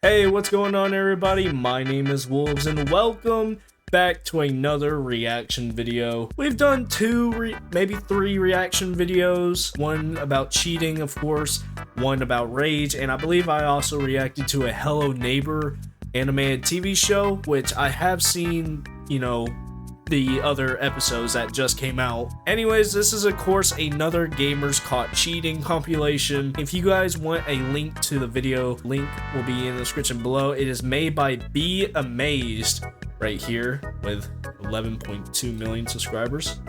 Hey, what's going on everybody? My name is Wolves and welcome back to another reaction video. We've done maybe three reaction videos. One about cheating, of course, one about rage, and I believe I also reacted to a Hello Neighbor animated TV show, which I have seen, the other episodes that just came out. Anyways, this is of course another Gamers Caught Cheating compilation. If you guys want a link to the video, link will be in the description below. It is made by Be Amazed right here with 11.2 million subscribers.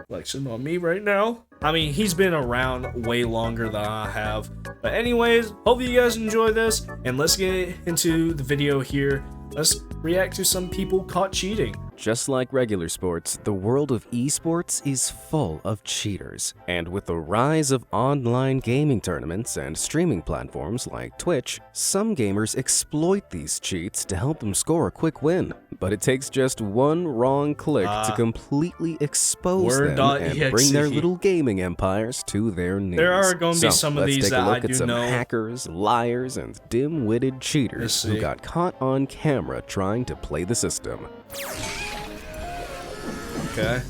Flexing on me right now. I mean, he's been around way longer than I have. But anyways, hope you guys enjoy this, and let's get into the video here. Let's react to some people caught cheating. Just like regular sports, the world of esports is full of cheaters. And with the rise of online gaming tournaments and streaming platforms like Twitch, some gamers exploit these cheats to help them score a quick win. But it takes just one wrong click to completely expose them and bring their little gaming empires to their knees. There are going to be some of these that I do know. Let's take a look at some hackers, liars, and dim-witted cheaters who got caught on camera trying to play the system. Okay,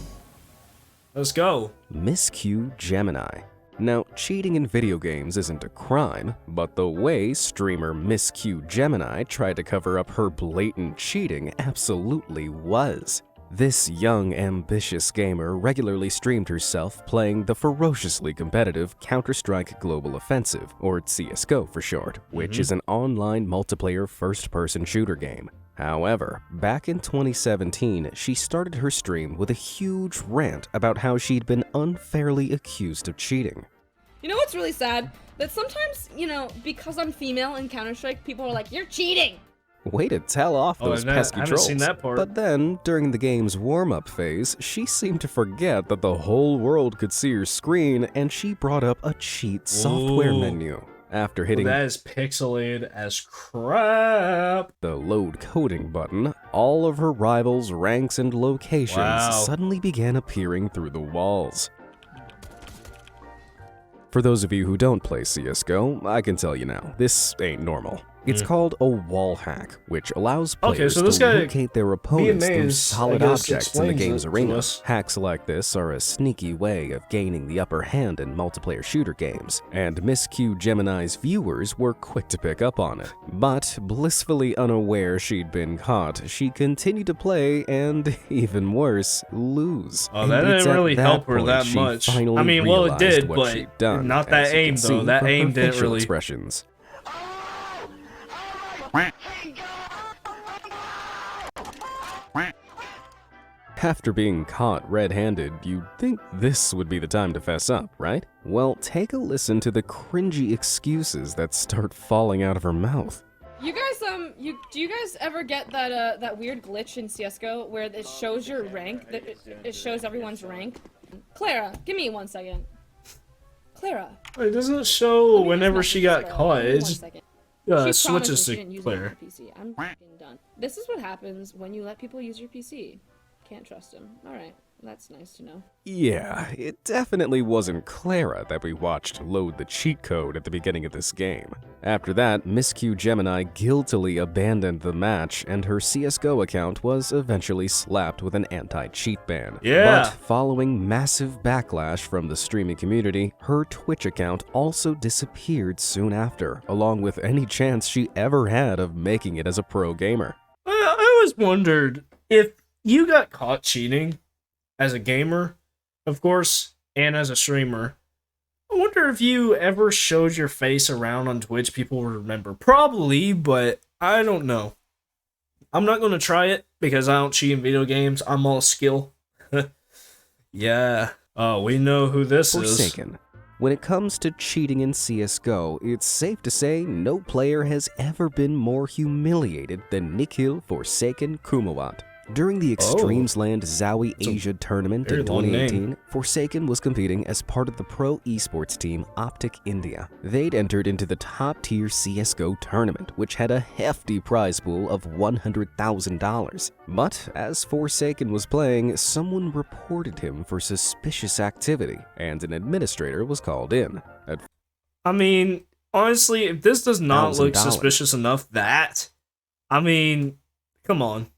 let's go. Miss Q Gemini. Now, cheating in video games isn't a crime, but the way streamer Miss Q Gemini tried to cover up her blatant cheating absolutely was. This young, ambitious gamer regularly streamed herself playing the ferociously competitive Counter-Strike Global Offensive, or CSGO for short, which is an online multiplayer first-person shooter game. However, back in 2017, she started her stream with a huge rant about how she'd been unfairly accused of cheating. You know what's really sad? That sometimes, because I'm female in Counter-Strike, people are like, "You're cheating!" Way to tell off those pesky trolls. Seen that part. But then, during the game's warm-up phase, she seemed to forget that the whole world could see her screen, and she brought up a cheat software menu. After hitting that is pixelated as crap. The load coding button, all of her rivals' ranks and locations suddenly began appearing through the walls. For those of you who don't play CSGO, I can tell you now, this ain't normal. It's called a wall hack, which allows players to locate their opponents through solid objects in the game's arena. Hacks like this are a sneaky way of gaining the upper hand in multiplayer shooter games, and Miss Q Gemini's viewers were quick to pick up on it. But blissfully unaware she'd been caught, she continued to play and, even worse, lose. Oh, that didn't really help her that much. I mean, well, it did, but not that aim, though. That aim didn't really... expressions. After being caught red-handed, you'd think this would be the time to fess up, right? Well, take a listen to the cringy excuses that start falling out of her mouth. You guys, do you guys ever get that that weird glitch in CS:GO where it shows your rank? That it shows everyone's rank. Clara, give me 1 second. Clara. It doesn't show whenever she got caught. It just switches to Claire. I'm fucking done. This is what happens when you let people use your PC. Can't trust him. Alright, that's nice to know. Yeah, it definitely wasn't Clara that we watched load the cheat code at the beginning of this game. After that, Miss Q Gemini guiltily abandoned the match, and her CSGO account was eventually slapped with an anti-cheat ban. But following massive backlash from the streaming community, her Twitch account also disappeared soon after, along with any chance she ever had of making it as a pro gamer. I always wondered if you got caught cheating as a gamer, of course, and as a streamer. I wonder if you ever showed your face around on Twitch, people will remember. Probably, but I don't know. I'm not going to try it because I don't cheat in video games. I'm all skill. Yeah. Oh, we know who this is. Forsaken. When it comes to cheating in CSGO, it's safe to say no player has ever been more humiliated than Nikhil Forsaken Kumawat. During the Extremesland Zowie Asia tournament in 2018, Forsaken was competing as part of the pro esports team Optic India. They'd entered into the top-tier CSGO tournament, which had a hefty prize pool of $100,000. But as Forsaken was playing, someone reported him for suspicious activity, and an administrator was called in. I mean, Honestly, if this does not look $1,000. suspicious enough, I mean, come on.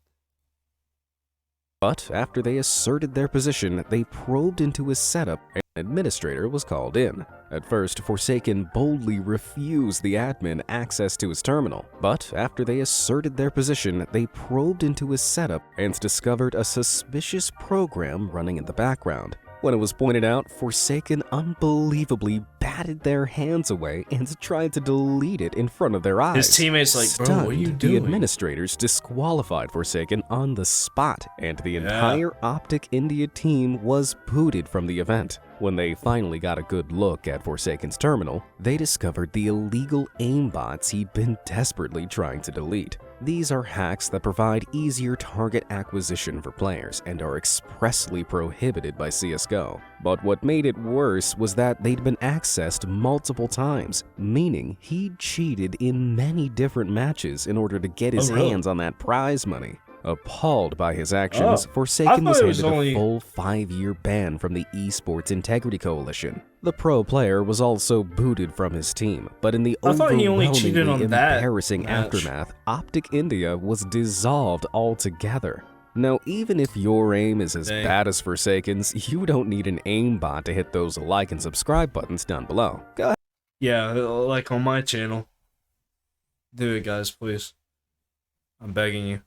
But after they asserted their position, they probed into his setup and an administrator was called in. At first, Forsaken boldly refused the admin access to his terminal. But after they asserted their position, they probed into his setup and discovered a suspicious program running in the background. When it was pointed out, Forsaken unbelievably batted their hands away and tried to delete it in front of their eyes. His teammates like, bro, what are you Stunned, doing? the administrators disqualified Forsaken on the spot, and the entire Optic India team was booted from the event. When they finally got a good look at Forsaken's terminal, they discovered the illegal aimbots he'd been desperately trying to delete. These are hacks that provide easier target acquisition for players and are expressly prohibited by CSGO. But what made it worse was that they'd been accessed multiple times, meaning he'd cheated in many different matches in order to get his hands on that prize money. Appalled by his actions, Forsaken was handed a full 5-year ban from the Esports Integrity Coalition. The pro player was also booted from his team, but in the overwhelmingly embarrassing aftermath, Optic India was dissolved altogether. Now, even if your aim is as bad as Forsaken's, you don't need an aimbot to hit those like and subscribe buttons down below. Go ahead. Yeah, like on my channel. Do it, guys, please. I'm begging you.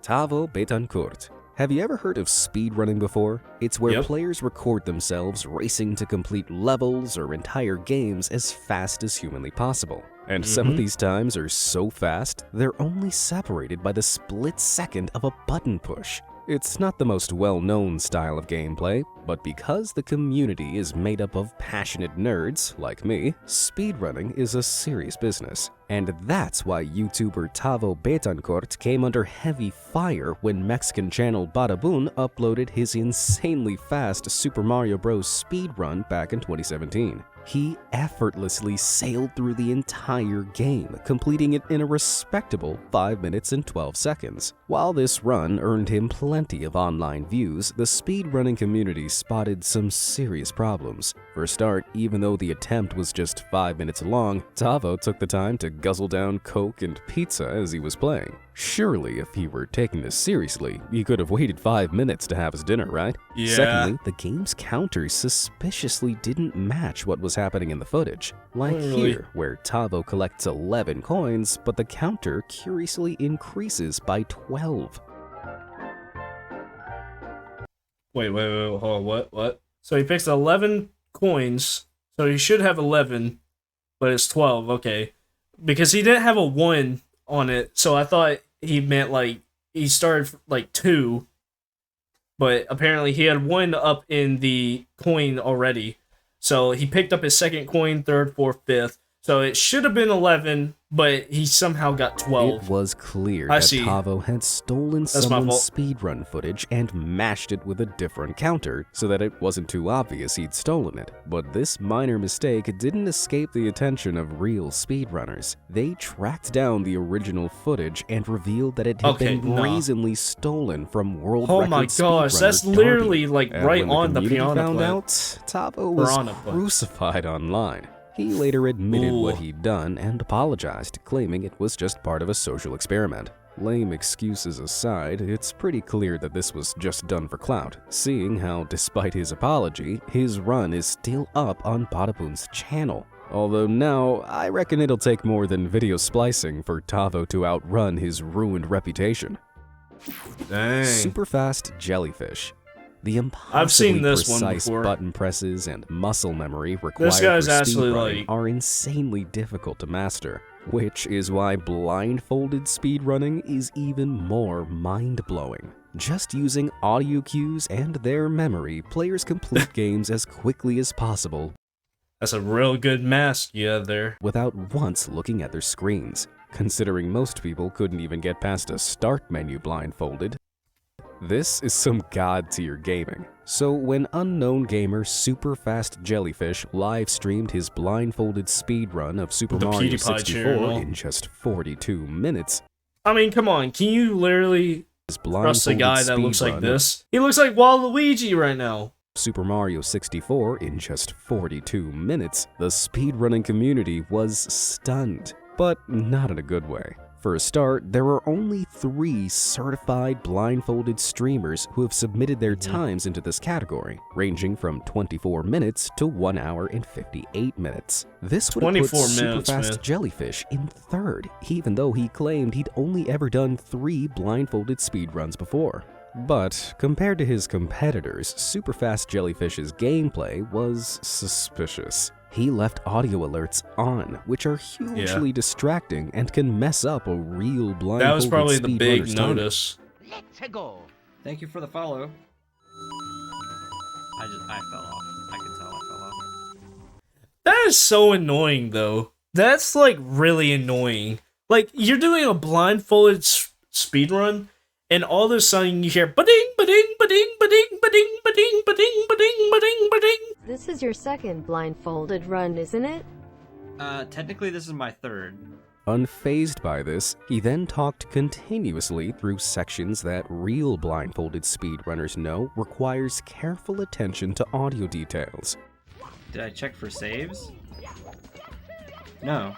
Tavo Betancourt. Have you ever heard of speedrunning before? It's where players record themselves racing to complete levels or entire games as fast as humanly possible. And some of these times are so fast, they're only separated by the split second of a button push. It's not the most well-known style of gameplay, but because the community is made up of passionate nerds like me, speedrunning is a serious business. And that's why YouTuber Tavo Betancourt came under heavy fire when Mexican channel Badabun uploaded his insanely fast Super Mario Bros. Speedrun back in 2017. He effortlessly sailed through the entire game, completing it in a respectable 5 minutes and 12 seconds. While this run earned him plenty of online views, the speedrunning community spotted some serious problems. For a start, even though the attempt was just 5 minutes long, Tavo took the time to guzzle down Coke and pizza as he was playing. Surely, if he were taking this seriously, he could have waited 5 minutes to have his dinner, right? Yeah. Secondly, the game's counters suspiciously didn't match what was happening in the footage. Like here, where Tavo collects 11 coins, but the counter curiously increases by 12. Wait, hold on, what? So he picks 11 coins, so he should have 11, but it's 12, okay. Because he didn't have a 1 on it, so I thought he meant like he started like 2, but apparently he had 1 up in the coin already. So he picked up his second coin, third, fourth, fifth. So it should have been 11, but he somehow got 12. It was clear that Tavo had stolen someone's speedrun footage and mashed it with a different counter so that it wasn't too obvious he'd stolen it. But this minor mistake didn't escape the attention of real speedrunners. They tracked down the original footage and revealed that it had been brazenly stolen from world record speedrunner. Oh my gosh, that's literally like right on the piano found out, Tavo was crucified online. He later admitted what he'd done and apologized, claiming it was just part of a social experiment. Lame excuses aside, it's pretty clear that this was just done for clout, seeing how, despite his apology, his run is still up on Badabun's channel. Although now, I reckon it'll take more than video splicing for Tavo to outrun his ruined reputation. Dang. Super fast jellyfish. The impossibly precise button presses and muscle memory required for speedrunning are insanely difficult to master, which is why blindfolded speedrunning is even more mind-blowing. Just using audio cues and their memory, players complete games as quickly as possible. That's a real good mask you have there. Without once looking at their screens, considering most people couldn't even get past a start menu blindfolded. This is some god-tier gaming. So when unknown gamer Super Fast Jellyfish live-streamed his blindfolded speedrun of Super Mario 64 in just 42 minutes... I mean, come on, can you literally trust a guy that looks like this? He looks like Waluigi right now. Super Mario 64 in just 42 minutes, the speedrunning community was stunned, but not in a good way. For a start, there are only 3 certified blindfolded streamers who have submitted their times into this category, ranging from 24 minutes to 1 hour and 58 minutes. This would have put 24 minutes, Superfast man. Jellyfish in 3rd, even though he claimed he'd only ever done 3 blindfolded speedruns before. But compared to his competitors, Superfast Jellyfish's gameplay was suspicious. He left audio alerts on, which are hugely distracting and can mess up a real blindfolded That was probably the big speedrunner's time. notice. Let's go. Thank you for the follow. I fell off. I can tell I fell off. That is so annoying, though. That's, like, really annoying. Like, you're doing a blindfolded speedrun, and all of a sudden you hear ba-ding, ba-ding, ba-ding, ba-ding, ba-ding, ba-ding, ba-ding, ba-ding, ba-ding, ba-ding. This is your second blindfolded run, isn't it? Technically this is my 3rd. Unfazed by this, he then talked continuously through sections that real blindfolded speedrunners know requires careful attention to audio details. Did I check for saves? No,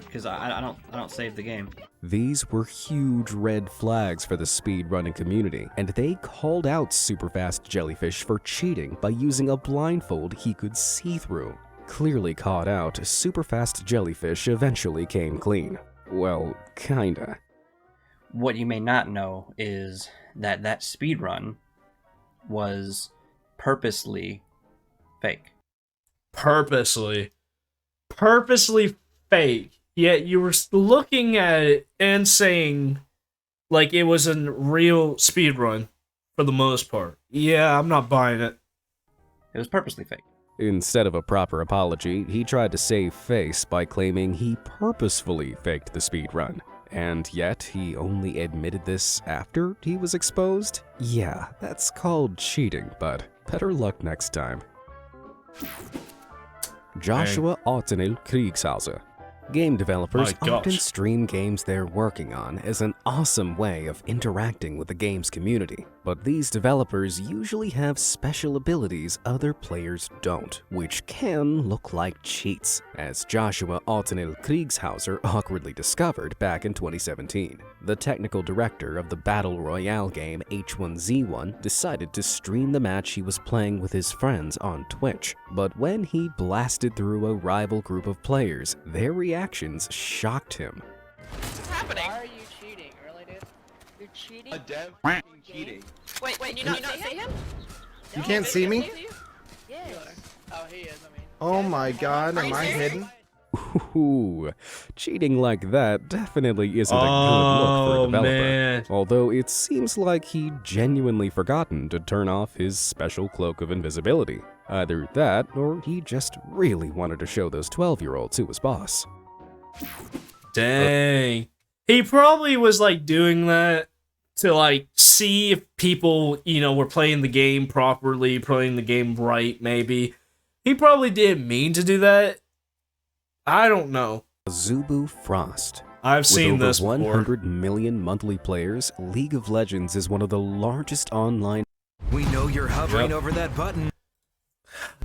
because I don't save the game. These were huge red flags for the speedrunning community, and they called out Superfast Jellyfish for cheating by using a blindfold he could see through. Clearly caught out, Superfast Jellyfish eventually came clean. Well, kinda. What you may not know is that that speedrun was purposely fake. Purposely fake. Yet you were looking at it and saying, like, it was a real speedrun for the most part. Yeah, I'm not buying it. It was purposely fake. Instead of a proper apology, he tried to save face by claiming he purposefully faked the speedrun. And yet, he only admitted this after he was exposed? Yeah, that's called cheating, but better luck next time. Joshua Ottenil Kriegshauser. Game developers My often gosh. stream games they're working on as an awesome way of interacting with the game's community. But these developers usually have special abilities other players don't, which can look like cheats, as Joshua Ottenil Kriegshauser awkwardly discovered back in 2017. The technical director of the Battle Royale game H1Z1 decided to stream the match he was playing with his friends on Twitch. But when he blasted through a rival group of players, their reactions shocked him. What's happening? Why are you cheating? Really, dude? You're cheating? A dev cheating. Wait, can you not see him? You can't see me? Yes. Oh, he is, I mean. Oh my god, am I hidden? Ooh, cheating like that definitely isn't a good look for a developer. Man. Although it seems like he genuinely forgotten to turn off his special cloak of invisibility. Either that, or he just really wanted to show those 12-year-olds who was boss. Dang. He probably was, like, doing that to, like, see if people, you know, were playing the game properly, playing the game right, maybe. He probably didn't mean to do that. I don't know. Azubu Frost. I've seen With over this before. 100 million monthly players, League of Legends is one of the largest online We know you're hovering over that button.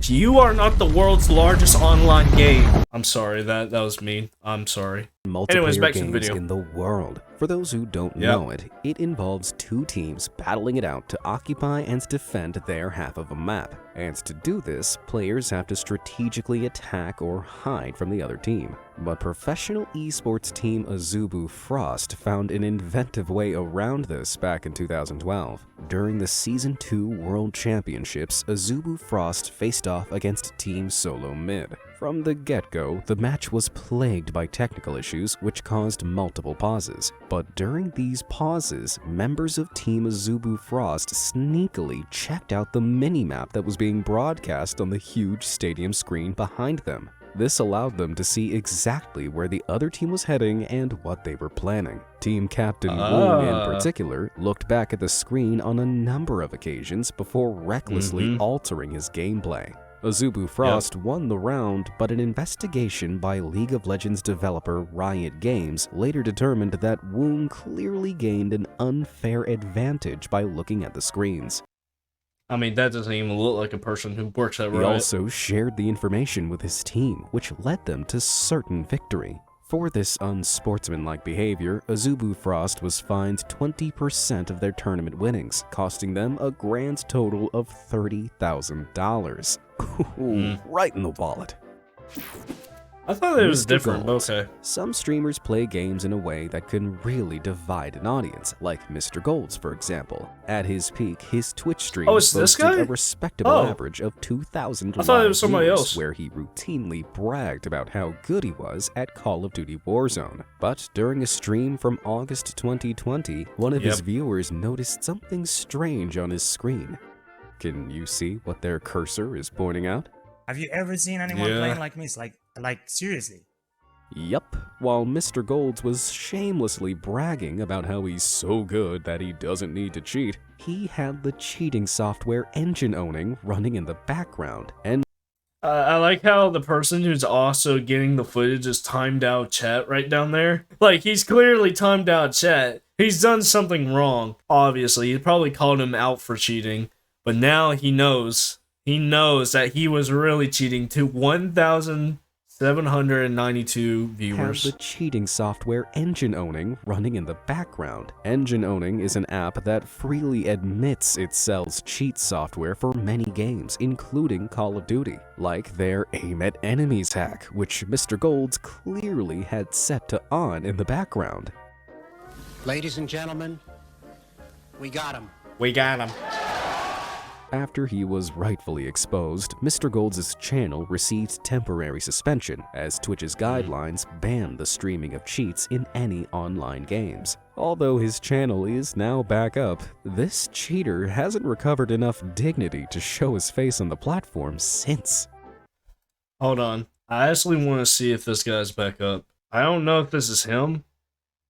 You are not the world's largest online game. I'm sorry, that was mean. I'm sorry. multiplayer Anyways, back to the games video. in the world. For those who don't know it, it involves 2 teams battling it out to occupy and defend their half of a map. And to do this, players have to strategically attack or hide from the other team. But professional esports team Azubu Frost found an inventive way around this back in 2012. During the Season 2 World Championships, Azubu Frost faced off against Team Solo Mid. From the get-go, the match was plagued by technical issues which caused multiple pauses. But during these pauses, members of Team Azubu Frost sneakily checked out the minimap that was being broadcast on the huge stadium screen behind them. This allowed them to see exactly where the other team was heading and what they were planning. Team Captain Woon in particular looked back at the screen on a number of occasions before recklessly altering his gameplay. Azubu Frost won the round, but an investigation by League of Legends developer Riot Games later determined that Woon clearly gained an unfair advantage by looking at the screens. I mean, that doesn't even look like a person who works at He Riot. also shared the information with his team, which led them to certain victory. For this unsportsmanlike behavior, Azubu Frost was fined 20% of their tournament winnings, costing them a grand total of $30,000. Right in the wallet. I thought it was Mr. different, but Golds. okay. Some streamers play games in a way that can really divide an audience, like Mr. Golds, for example. At his peak, his Twitch stream it's this boasted guy? a respectable Oh. average of 2,000 I thought it live was somebody viewers, else. where he routinely bragged about how good he was at Call of Duty Warzone. But during a stream from August 2020, one of his Yep. viewers noticed something strange on his screen. Can you see what their cursor is pointing out? Have you ever seen anyone Yeah. playing like me? Like seriously? Yup, while Mr. Golds was shamelessly bragging about how he's so good that he doesn't need to cheat, he had the cheating software engine owning running in the background, and I like how the person who's also getting the footage is timed out chat right down there. Like, he's clearly timed out chat. He's done something wrong, obviously. He probably called him out for cheating, but now he knows. He knows that he was really cheating to 1,792 have viewers. the cheating software engine owning running in the background. Engine owning is an app that freely admits it sells cheat software for many games, including Call of Duty, like their aim at enemies hack, which Mr. Golds clearly had set to on in the background. Ladies and gentlemen, we got him. We got him. After he was rightfully exposed, Mr. Golds' channel received temporary suspension, as Twitch's guidelines ban the streaming of cheats in any online games. Although his channel is now back up, this cheater hasn't recovered enough dignity to show his face on the platform since. Hold on. I actually want to see if this guy's back up. I don't know if this is him.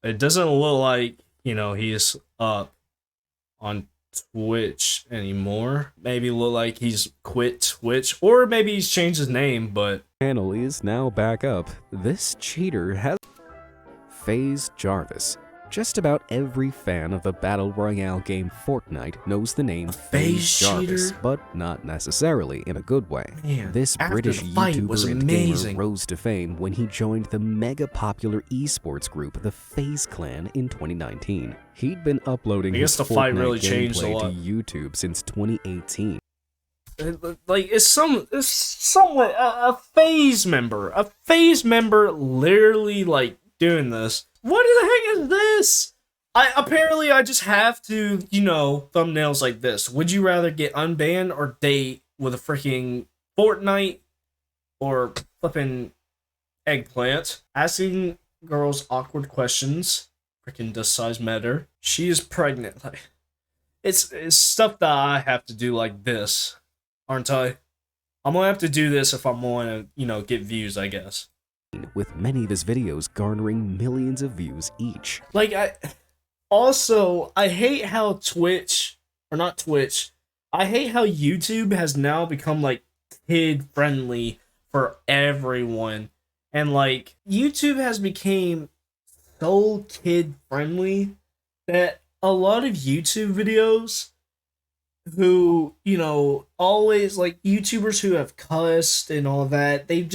It doesn't look like, he's up on Twitch anymore. Maybe look like he's quit Twitch, or maybe he's changed his name, but Channel is now back up. This cheater has FaZe Jarvis. Just about every fan of the Battle Royale game Fortnite knows the name FaZe Jarvis, cheater? but not necessarily in a good way. Man, This after British the fight was YouTuber and amazing. gamer rose to fame when he joined the mega popular esports group, the FaZe Clan, in 2019. He'd been uploading I his guess the fight Fortnite really changed a gameplay lot. to YouTube since 2018. like it's somewhat a FaZe member. A FaZe member literally like doing this. What the heck is this? I just have to, thumbnails like this. Would you rather get unbanned or date with a freaking Fortnite or flipping eggplant? Asking girls awkward questions. Freaking does size matter? She is pregnant. Like, it's stuff that I have to do like this, aren't I? I'm gonna have to do this if I'm going to, get views, I guess. With many of his videos garnering millions of views each. Like, I hate how I hate how YouTube has now become, like, kid-friendly for everyone. And, like, YouTube has become so kid-friendly that a lot of YouTube videos who, always, like, YouTubers who have cussed and all that, they've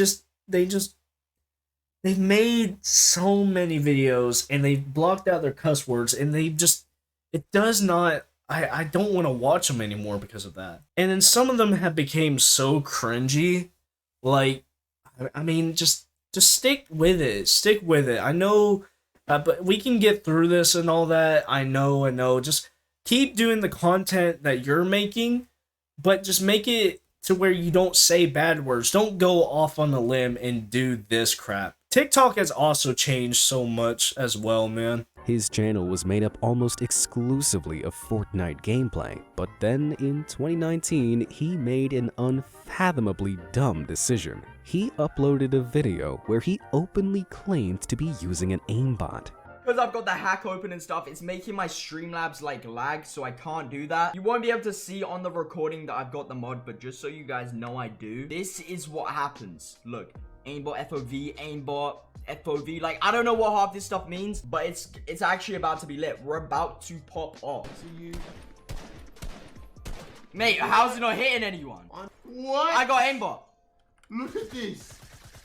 made so many videos and they've blocked out their cuss words and I don't want to watch them anymore because of that. And then some of them have become so cringy. Like, I mean, just stick with it. Stick with it. I know, but we can get through this and all that. I know. Just keep doing the content that you're making, but just make it to where you don't say bad words. Don't go off on a limb and do this crap. TikTok has also changed so much as well, man. His channel was made up almost exclusively of Fortnite gameplay, but then in 2019, he made an unfathomably dumb decision. He uploaded a video where he openly claimed to be using an aimbot. Because I've got the hack open and stuff, it's making my Streamlabs like lag, so I can't do that. You won't be able to see on the recording that I've got the mod, but just so you guys know I do. This is what happens. Look, aimbot FOV, aimbot FOV. Like, I don't know what half this stuff means, but it's actually about to be lit. We're about to pop off. See you. Mate, how's it not hitting anyone? What? I got aimbot. Look at this.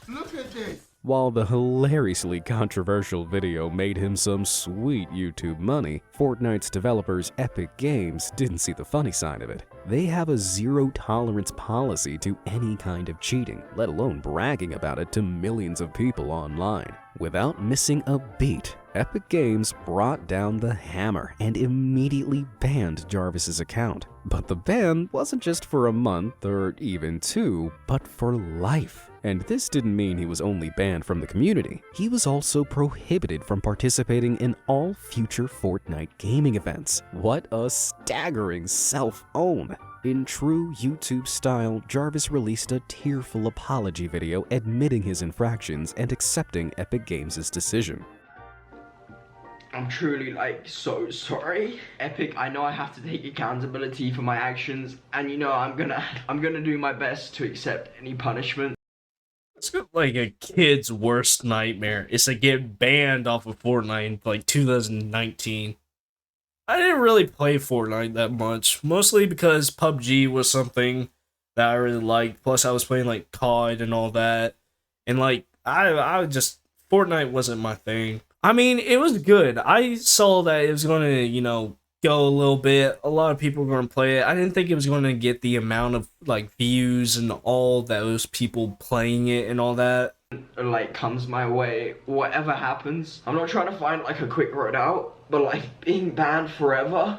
Look at this. While the hilariously controversial video made him some sweet YouTube money, Fortnite's developers Epic Games didn't see the funny side of it. They have a zero-tolerance policy to any kind of cheating, let alone bragging about it to millions of people online. Without missing a beat, Epic Games brought down the hammer and immediately banned Jarvis's account. But the ban wasn't just for a month or even 2, but for life. And this didn't mean he was only banned from the community. He was also prohibited from participating in all future Fortnite gaming events. What a staggering self-own! In true YouTube style, Jarvis released a tearful apology video admitting his infractions and accepting Epic Games' decision. I'm truly so sorry. Epic, I know I have to take accountability for my actions, and I'm gonna do my best to accept any punishment. It's like a kid's worst nightmare. It's to get banned off of Fortnite in 2019. I didn't really play Fortnite that much, mostly because PUBG was something that I really liked. Plus, I was playing COD and all that, and I just Fortnite wasn't my thing. I mean, it was good. I saw that it was gonna, go a little bit. A lot of people were gonna play it. I didn't think it was gonna get the amount of views and all those people playing it and all that. Comes my way, whatever happens. I'm not trying to find a quick road out, but being banned forever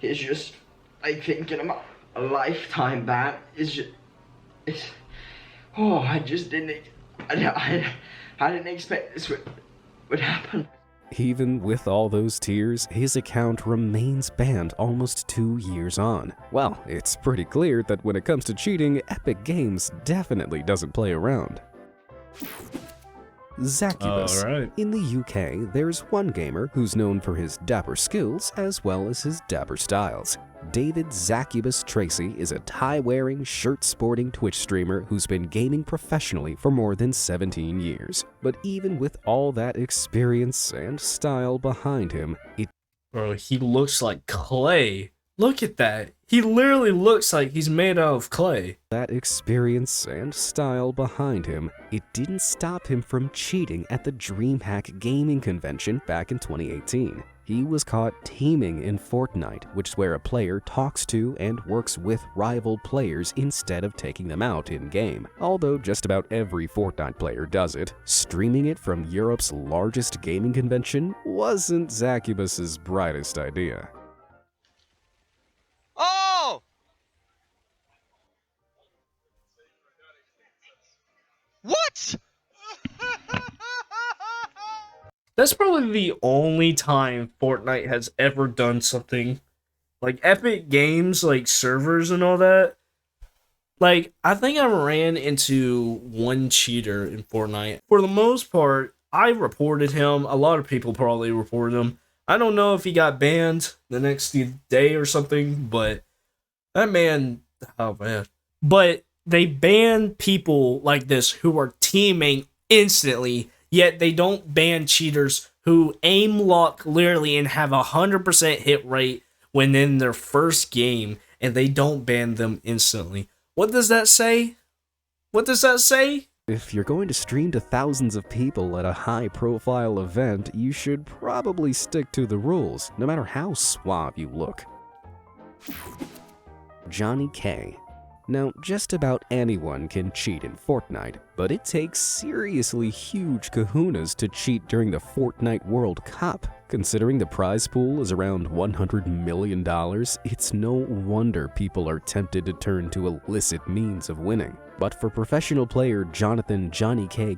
is just thinking about a lifetime ban is just I just didn't expect this would happen. Even with all those tears, his account remains banned almost 2 years on. Well, it's pretty clear that when it comes to cheating, Epic Games definitely doesn't play around. Zacubus. Alright. In the UK, there's one gamer who's known for his dapper skills as well as his dapper styles. David Zacubus Tracy is a tie-wearing, shirt-sporting Twitch streamer who's been gaming professionally for more than 17 years. But even with all that experience and style behind him, Bro, he looks like clay. Look at that. He literally looks like he's made out of clay. That experience and style behind him, it didn't stop him from cheating at the DreamHack gaming convention back in 2018. He was caught teaming in Fortnite, which is where a player talks to and works with rival players instead of taking them out in-game. Although just about every Fortnite player does it, streaming it from Europe's largest gaming convention wasn't Zacubus's brightest idea. Oh! What? That's probably the only time Fortnite has ever done something like Epic Games, servers and all that. I think I ran into one cheater in Fortnite. For the most part, I reported him. A lot of people probably reported him. I don't know if he got banned the next day or something, but that man, oh man. But they ban people like this who are teaming instantly, yet they don't ban cheaters who aim lock literally and have 100% hit rate when in their first game, and they don't ban them instantly. What does that say? What does that say? If you're going to stream to thousands of people at a high-profile event, you should probably stick to the rules, no matter how suave you look. Johnny K. Now, just about anyone can cheat in Fortnite, but it takes seriously huge kahunas to cheat during the Fortnite World Cup. Considering the prize pool is around $100 million, it's no wonder people are tempted to turn to illicit means of winning. But for professional player Jonathan Johnny K.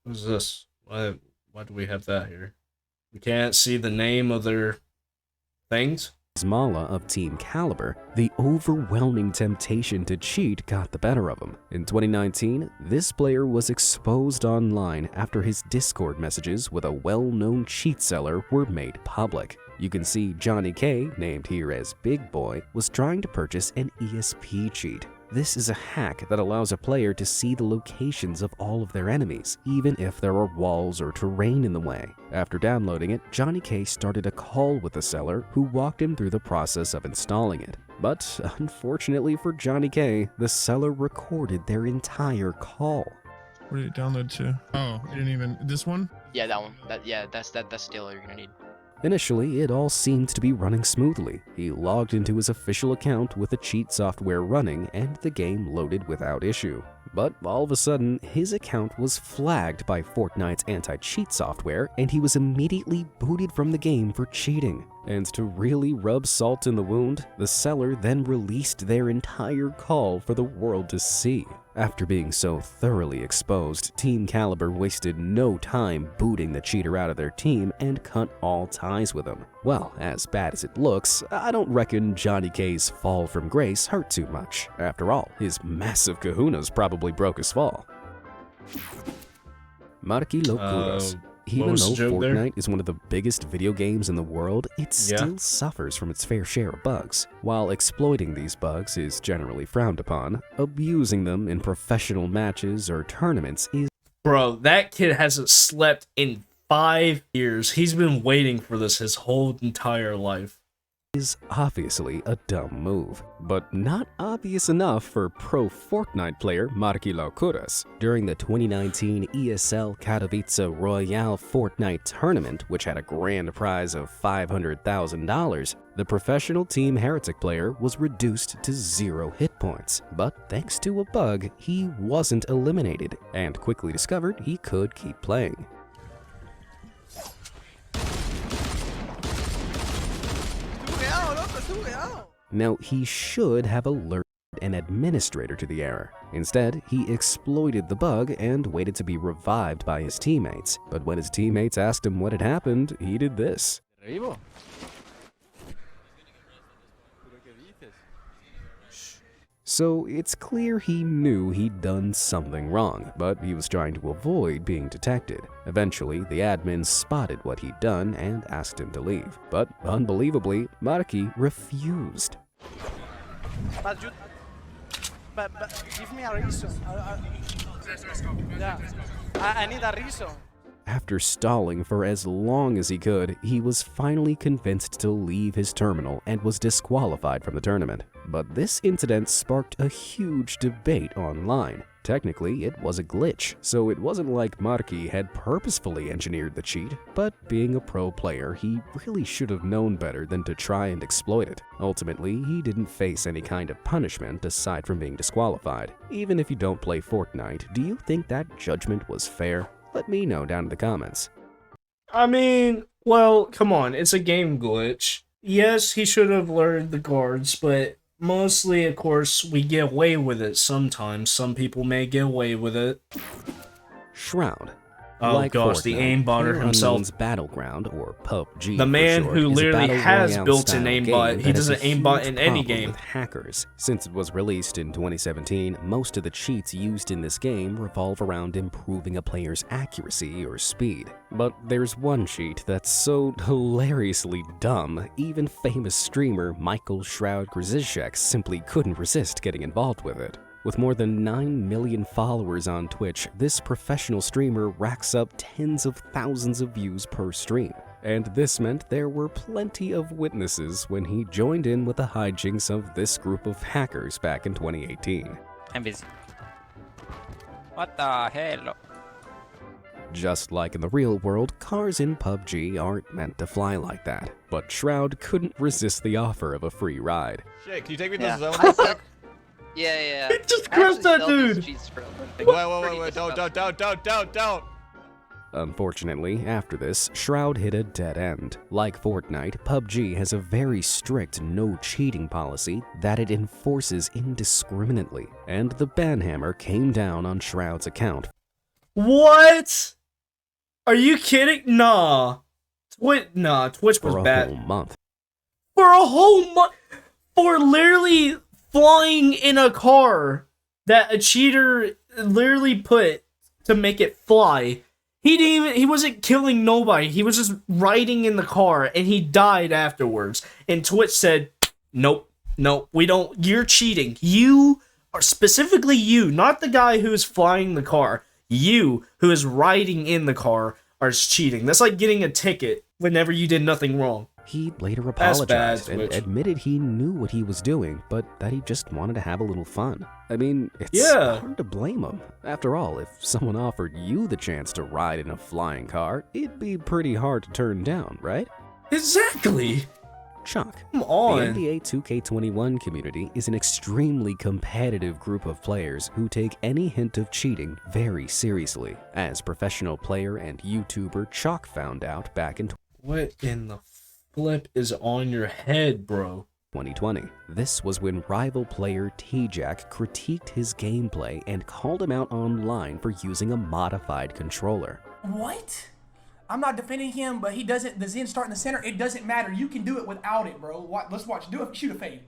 Who's this? Why do we have that here? We can't see the name of their things? Mala of Team Caliber, the overwhelming temptation to cheat got the better of him. In 2019, this player was exposed online after his Discord messages with a well-known cheat seller were made public. You can see Johnny K, named here as Big Boy, was trying to purchase an ESP cheat. This is a hack that allows a player to see the locations of all of their enemies, even if there are walls or terrain in the way. After downloading it, Johnny K started a call with the seller, who walked him through the process of installing it. But unfortunately for Johnny K, the seller recorded their entire call. Where did it download to? Oh, you didn't even... This one? Yeah, that one. That's still all you're gonna need. Initially, it all seemed to be running smoothly. He logged into his official account with the cheat software running, and the game loaded without issue. But all of a sudden, his account was flagged by Fortnite's anti-cheat software, and he was immediately booted from the game for cheating. And to really rub salt in the wound, the seller then released their entire call for the world to see. After being so thoroughly exposed, Team Caliber wasted no time booting the cheater out of their team and cut all ties with him. Well, as bad as it looks, I don't reckon Johnny K's fall from grace hurt too much. After all, his massive kahunas probably broke his fall. Marky Locuras. Even though Fortnite is one of the biggest video games in the world, it still suffers from its fair share of bugs. While exploiting these bugs is generally frowned upon, abusing them in professional matches or tournaments is... Bro, that kid hasn't slept in 5 years. He's been waiting for this his whole entire life. Is obviously a dumb move, but not obvious enough for pro Fortnite player Marky Locuras. During the 2019 ESL Katowice Royale Fortnite tournament, which had a grand prize of $500,000, the professional Team Heretic player was reduced to 0 hit points. But thanks to a bug, he wasn't eliminated, and quickly discovered he could keep playing. Now, he should have alerted an administrator to the error. Instead, he exploited the bug and waited to be revived by his teammates. But when his teammates asked him what had happened, he did this. So it's clear he knew he'd done something wrong, but he was trying to avoid being detected. Eventually, the admin spotted what he'd done and asked him to leave. But unbelievably, Marky refused. But give me a reason. I need a reason. After stalling for as long as he could, he was finally convinced to leave his terminal and was disqualified from the tournament. But this incident sparked a huge debate online. Technically, it was a glitch, so it wasn't like Marky had purposefully engineered the cheat, but being a pro player, he really should have known better than to try and exploit it. Ultimately, he didn't face any kind of punishment aside from being disqualified. Even if you don't play Fortnite, do you think that judgment was fair? Let me know down in the comments. I mean, well, come on, it's a game glitch. Yes, he should have learned the guards, but mostly, of course, we get away with it sometimes. Some people may get away with it. Shroud. Oh like gosh, Fortnite, the aimbotter himself. Battleground, or PUBG, the man short, who literally has built an aimbot. He doesn't aimbot in any game. With hackers. Since it was released in 2017, most of the cheats used in this game revolve around improving a player's accuracy or speed. But there's one cheat that's so hilariously dumb, even famous streamer Michael Shroud Grzyszek simply couldn't resist getting involved with it. With more than 9 million followers on Twitch, this professional streamer racks up tens of thousands of views per stream. And this meant there were plenty of witnesses when he joined in with the hijinks of this group of hackers back in 2018. I'm busy. What the hell? Just like in the real world, cars in PUBG aren't meant to fly like that. But Shroud couldn't resist the offer of a free ride. Shit, can you take me to the zone? Yeah. It just crushed that dude! Wait, don't. Unfortunately, after this, Shroud hit a dead end. Like Fortnite, PUBG has a very strict no cheating policy that it enforces indiscriminately, and the ban hammer came down on Shroud's account. What? Are you kidding? Nah. Twitch was bad. For a whole month. For a whole month? For literally flying in a car that a cheater literally put to make it fly. He wasn't killing nobody. He was just riding in the car and he died afterwards. And Twitch said, nope, we don't, you're cheating. You or specifically you, not the guy who is flying the car, you who is riding in the car are cheating. That's like getting a ticket whenever you did nothing wrong. He later That's apologized bad, and Twitch. admitted he knew what he was doing, but that he just wanted to have a little fun. I mean, it's Yeah. hard to blame him. After all, if someone offered you the chance to ride in a flying car, it'd be pretty hard to turn down, right? Exactly. Chuck. Come on. The NBA 2K21 community is an extremely competitive group of players who take any hint of cheating very seriously, as professional player and YouTuber Chuck found out back in What in the flip is on your head, bro? 2020. This was when rival player T-Jack critiqued his gameplay and called him out online for using a modified controller. What? I'm not defending him, but he doesn't. The Zen start in the center. It doesn't matter. You can do it without it, bro. Let's watch. Do it. Shoot a fade.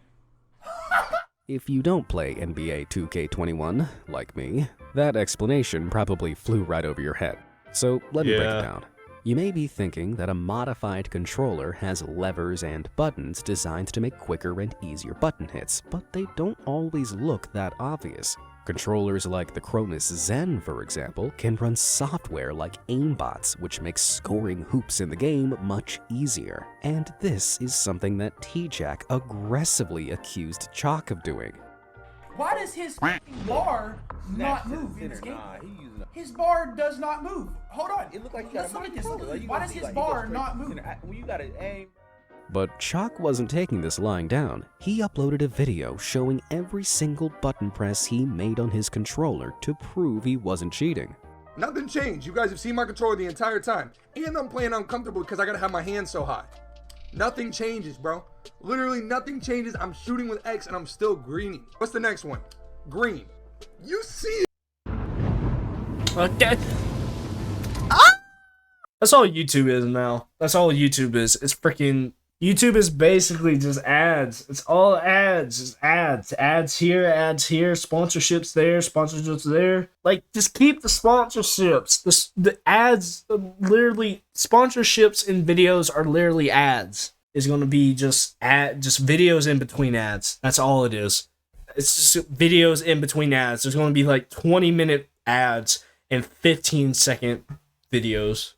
If you don't play NBA 2K21, like me, that explanation probably flew right over your head. So let me break it down. You may be thinking that a modified controller has levers and buttons designed to make quicker and easier button hits, but they don't always look that obvious. Controllers like the Cronus Zen, for example, can run software like aimbots, which makes scoring hoops in the game much easier. And this is something that T-Jack aggressively accused Chalk of doing. Why does his bar not move in this game? His bar does not move. Hold on. It looked like let's look at this. Why does his bar not move? When you gotta aim. But Chalk wasn't taking this lying down. He uploaded a video showing every single button press he made on his controller to prove he wasn't cheating. Nothing changed. You guys have seen my controller the entire time. And I'm playing uncomfortable because I gotta have my hands so high. Nothing changes, bro. Literally nothing changes. I'm shooting with X and I'm still greening. What's the next one? Green. You see it. Okay. Ah! That's all YouTube is now. That's all YouTube is. It's freaking... YouTube is basically just ads. It's all ads. Just ads. Ads here, sponsorships there, sponsorships there. Like, just keep the sponsorships. The ads, literally, sponsorships in videos are literally ads. It's going to be just videos in between ads. That's all it is. It's just videos in between ads. There's going to be like 20-minute ads and 15-second videos.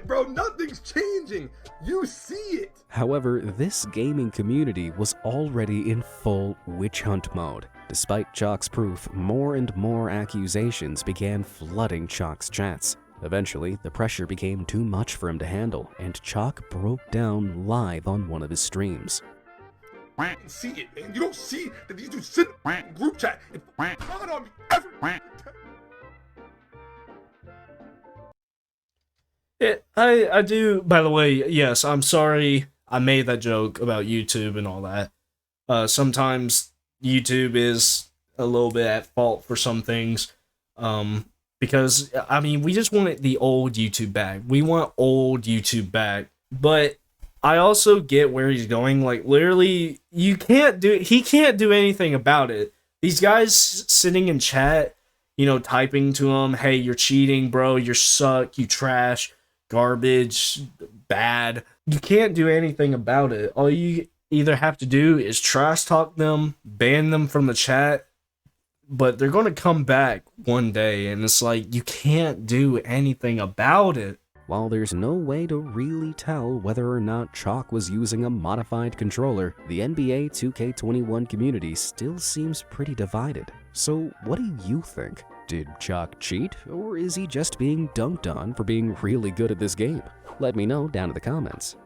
Bro, nothing's changing. You see it. However, this gaming community was already in full witch hunt mode. Despite Chalk's proof, more and more accusations began flooding Chalk's chats. Eventually, the pressure became too much for him to handle, and Chalk broke down live on one of his streams. See it, and you don't see that these dudes sit in group chat and calling on me every I do, by the way, yes, I'm sorry I made that joke about YouTube and all that. Sometimes YouTube is a little bit at fault for some things. Because, I mean, we just want the old YouTube back. We want old YouTube back. But I also get where he's going. Like, literally, he can't do anything about it. These guys sitting in chat, you know, typing to him, hey, you're cheating, bro, you suck, you trash, garbage, bad. You can't do anything about it. All you either have to do is trash talk them, ban them from the chat, but they're going to come back one day, and it's like, you can't do anything about it. While there's no way to really tell whether or not Chalk was using a modified controller, the NBA 2K21 community still seems pretty divided. So what do you think? Did Chalk cheat, or is he just being dunked on for being really good at this game? Let me know down in the comments.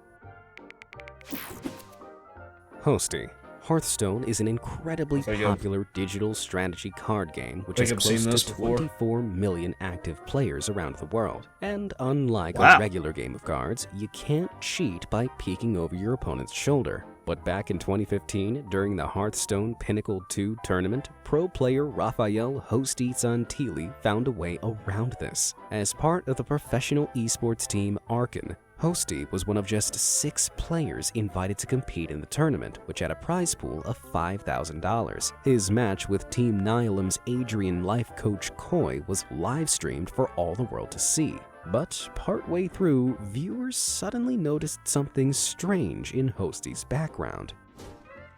Hosty. Hearthstone is an incredibly popular digital strategy card game which has close to 24 million active players around the world. And unlike a regular game of cards, you can't cheat by peeking over your opponent's shoulder. But back in 2015, during the Hearthstone Pinnacle 2 tournament, pro player Rafael Hosty Santili found a way around this. As part of the professional esports team Arkan, Hosty was one of just 6 players invited to compete in the tournament, which had a prize pool of $5,000. His match with Team Nihilim's Adrian life coach Koi was live-streamed for all the world to see. But partway through, viewers suddenly noticed something strange in Hosty's background.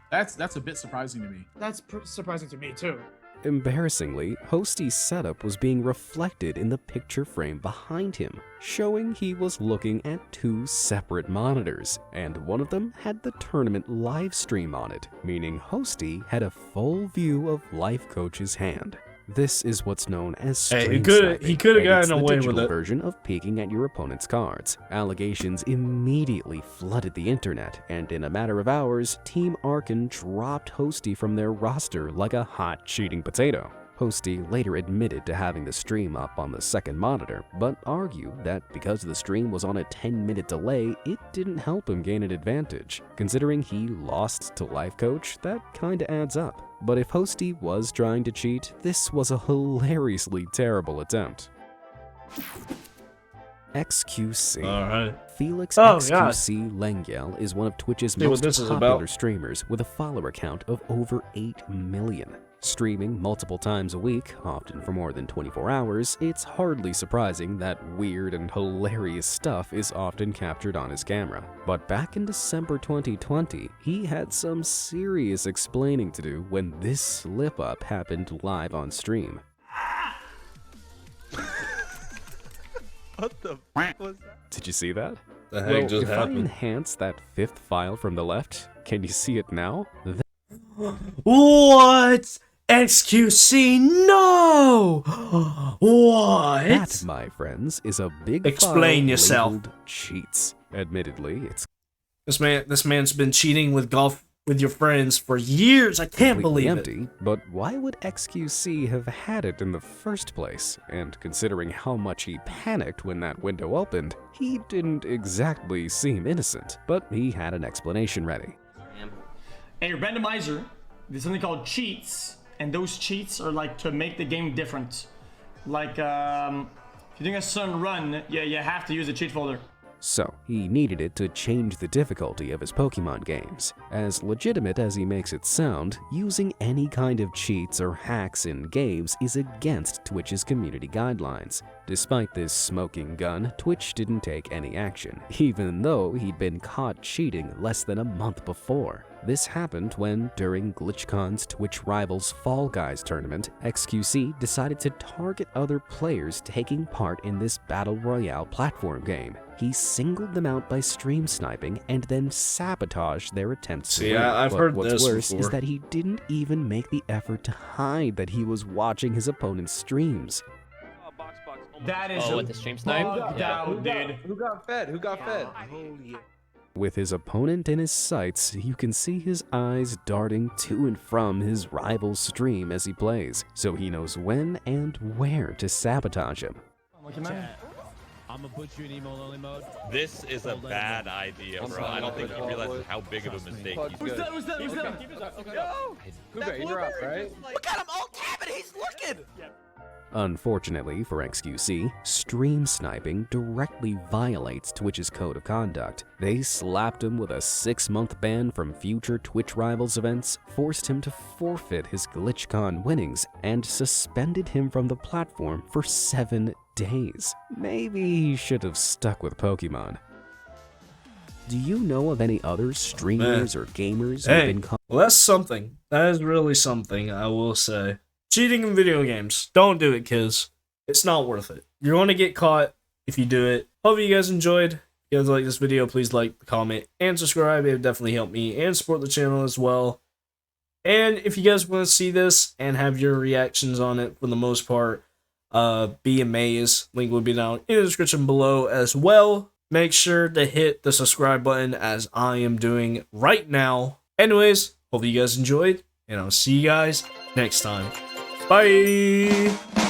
That's a bit surprising to me. That's surprising to me too. Embarrassingly, Hosty's setup was being reflected in the picture frame behind him, showing he was looking at 2 separate monitors, and one of them had the tournament live stream on it, meaning Hosty had a full view of Life Coach's hand. This is what's known as stream sniping, he could have and it's gotten the away digital with it. version of peeking at your opponent's cards. Allegations immediately flooded the internet, and in a matter of hours, Team Arkan dropped Hosty from their roster like a hot cheating potato. Hosty later admitted to having the stream up on the second monitor, but argued that because the stream was on a 10-minute delay, it didn't help him gain an advantage. Considering he lost to Life Coach, that kinda adds up. But if Hosty was trying to cheat, this was a hilariously terrible attempt. XQC. Alright. Felix Oh, XQC Lengyel is one of Twitch's See what most this is popular about. streamers with a follower count of over 8 million. Streaming multiple times a week, often for more than 24 hours, it's hardly surprising that weird and hilarious stuff is often captured on his camera. But back in December 2020, he had some serious explaining to do when this slip-up happened live on stream. What the f was that? Did you see that? The heck just if happened? I enhance that 5th file from the left, can you see it now? What? XQC, no! What? That, my friends, is a big Explain file yourself. labeled cheats. Admittedly, it's This man's been cheating with golf with your friends for years. I can't completely believe empty, but why would XQC have had it in the first place? And considering how much he panicked when that window opened, he didn't exactly seem innocent, but he had an explanation ready. And your randomizer, there's something called cheats, and those cheats are like to make the game different. Like, if you're doing a certain run, you have to use a cheat folder. So, he needed it to change the difficulty of his Pokemon games. As legitimate as he makes it sound, using any kind of cheats or hacks in games is against Twitch's community guidelines. Despite this smoking gun, Twitch didn't take any action, even though he'd been caught cheating less than a month before. This happened when, during GlitchCon's Twitch Rivals Fall Guys tournament, XQC decided to target other players taking part in this Battle Royale platform game. He singled them out by stream sniping and then sabotaged their attempts to See, win. I've But heard what's this worse before. is that he didn't even make the effort to hide that he was watching his opponent's streams. That is with the stream snipe? bugged out, dude. Who got fed? Who got fed? With his opponent in his sights, you can see his eyes darting to and from his rival's stream as he plays, so he knows when and where to sabotage him. I'm gonna put you in emo only mode. This is a bad idea, bro. I don't think he realizes how big of a mistake he's Who's doing. that? Who's that? Who's that? Yo! Cougar, you're up, right? Look at him all tapping, he's looking! Unfortunately for XQC, stream sniping directly violates Twitch's code of conduct. They slapped him with a 6-month ban from future Twitch Rivals events, forced him to forfeit his GlitchCon winnings, and suspended him from the platform for 7 days. Maybe he should have stuck with Pokemon. Do you know of any other streamers or gamers who've Hey, been caught? well, that's something. That is really something, I will say. Cheating in video games. Don't do it, kids. It's not worth it. You're going to get caught if you do it. Hope you guys enjoyed. If you guys like this video, please like, comment, and subscribe. It would definitely help me and support the channel as well. And if you guys want to see this and have your reactions on it for the most part, be amazed. Link will be down in the description below as well. Make sure to hit the subscribe button as I am doing right now. Anyways, hope you guys enjoyed, and I'll see you guys next time. Bye!